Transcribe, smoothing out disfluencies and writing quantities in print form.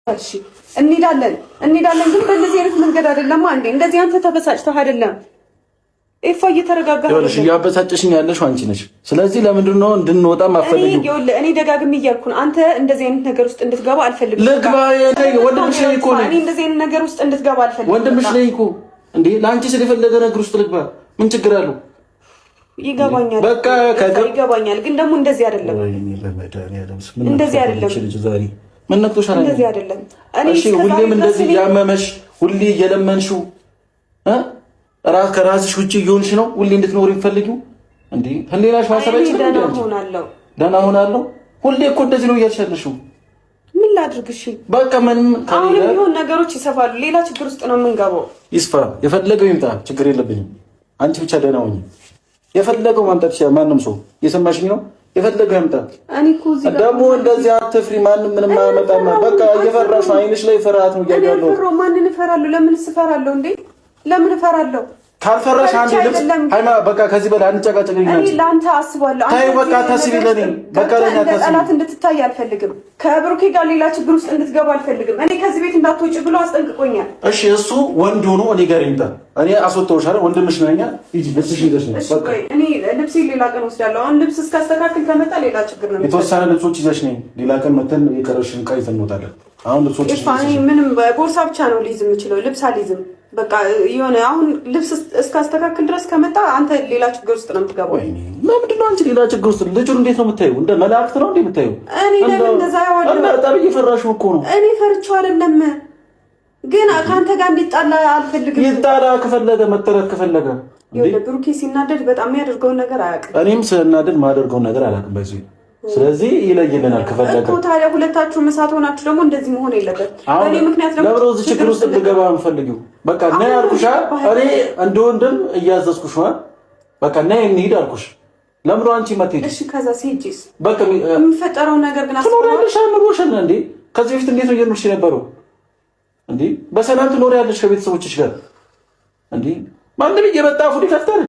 እሺ እንሄዳለን ግን በእንደዚህ አይነት መንገድ አይደለም። አንዴ እንደዚህ አንተ ተበሳጭተህ አይደለም ኤፋ እየተረጋጋ ይኸውልሽ፣ እያበሳጨሽኝ ያለሽ አንቺ ነሽ። ስለዚህ ለምንድን ነው እንድንወጣ ማፈልጊው? እኔ ደጋግሜ እያልኩ ነው አንተ እንደዚህ አይነት ነገር ውስጥ እንድትገባ አልፈልግም። ልግባ ወንድምሽ ነኝ እኮ እኔ እንደዚህ አይነት ነገር ውስጥ እንድትገባ አልፈልግም። ወንድምሽ ነኝ እኮ እንዴ፣ ለአንቺ ስለፈለገ ነገር ውስጥ ልግባ ምን ችግር አለው? ይገባኛል፣ በቃ ይገባኛል። ግን ደግሞ እንደዚህ አይደለም፣ እንደዚህ አይደለም። ምን ነክቶሻል? እንደዚህ አይደለም። እሺ ሁሌም እንደዚህ ያመመሽ ሁሌ እየለመንሽው ከራስሽ ውጪ እየሆንሽ ነው ሁሌ እንድትኖር የሚፈልጊው እንዴ? ህሊናሽ ማሰበች ነው። ደህና ሆናለሁ ሁሌ እኮ እንደዚህ ነው እያልሻለሽው። ምን ላድርግ? እሺ በቃ ምንም አሁን ቢሆን ነገሮች ይሰፋሉ። ሌላ ችግር ውስጥ ነው የምንገባው። ይስፋ፣ የፈለገው ይምጣ፣ ችግር የለብኝም። አንቺ ብቻ ደህና ሁኚ። የፈለገው ማምጣት ይችላል ማንም ሰው። የሰማሽኝ ነው? የፈለገው ያምጣ። እኔ እኮ እዚህ ጋር ደግሞ እንደዚህ አትፍሪ። ማንም ምንም አያመጣም። በቃ እየፈራሽ ነው። አይንሽ ላይ ፍርሃት ነው እያያለሁ። እኔ ማንን እፈራለሁ? ለምን እፈራለሁ እንዴ? ለምን እፈራለሁ? ካልፈራሽ አንዴ ልብስ ሃይማ በቃ ከዚህ በላይ አንጨቃጨቅኝ። እኔ ለአንተ አስባለሁ። አንተ በቃ ታስቢ ለኔ በቃ ለኔ ታስቢ። ጠላት እንድትታይ አልፈልግም። ከብሩኬ ጋር ሌላ ችግር ውስጥ እንድትገባ አልፈልግም። እኔ ከዚህ ቤት እንዳትወጪ ብሎ አስጠንቅቆኛል። እሺ እሱ ወንድ ሆኖ እኔ ጋር ይምጣ። እኔ አስወጣውሻለሁ። ወንድምሽ ነኝ። ሂጂ ልብስሽ ይዘሽ ነው በቃ። እኔ ልብስ ሌላ ቀን ወስዳለሁ። አሁን ልብስ እስካስተካክል ከመጣ ሌላ ችግር ነው። የተወሰነ ልብሶች ይዘሽ ነኝ። ሌላ ቀን መተን የቀረሽን ዕቃ ይዘን እንወጣለን። አሁን ልብሶች ምንም ቦርሳ ብቻ ነው ሊይዝ የምችለው፣ ልብስ አልይዝም። በቃ የሆነ አሁን ልብስ እስካስተካክል ድረስ ከመጣ አንተ ሌላ ችግር ውስጥ ነው የምትገባው። ለምንድን ነው አንቺ ሌላ ችግር ውስጥ? ልጁን እንዴት ነው የምታየው? እንደ መላእክት ነው እንዴ የምታየው? እኔ ለምን እንደዛ ያወጣው? እና በጣም እየፈራሽው እኮ ነው። እኔ ፈርቼው አይደለም፣ ግን ከአንተ ጋር እንዲጣላ አልፈልግም። ይጣላ ከፈለገ መጠረት ከፈለገ እንዴ ብሩኬ ሲናደድ በጣም የሚያደርገውን ነገር አያውቅም። እኔም ስናደድ ማደርገውን ነገር አላውቅም በዚህ። ስለዚህ ይለይልናል ከፈለገ እኮ። ታዲያ ሁለታችሁ መሳት ሆናችሁ ደግሞ እንደዚህ መሆን የለበትም። በእኔ ምክንያት ደግሞ ለብሮ እዚህ ችግር ውስጥ ልገባ የምፈልጊው በቃ ነይ አልኩሽ። እኔ እንደ ወንድም እያዘዝኩሽ ነው። በቃ ነይ እንሂድ አልኩሽ። ለምሮ አንቺ ማትሄጂ? እሺ ከዛ ሲጂስ በቃ የሚፈጠረው ነገር ግን ትኖሪያለሽ። አምሮሽን እንዴ ከዚህ በፊት እንዴት ነው እየኖርሽ የነበረው እንዴ? በሰላም ትኖሪያለሽ ከቤተሰቦችሽ ጋር እንዴ? ማንም እየመጣ አፉን ይከፍታል።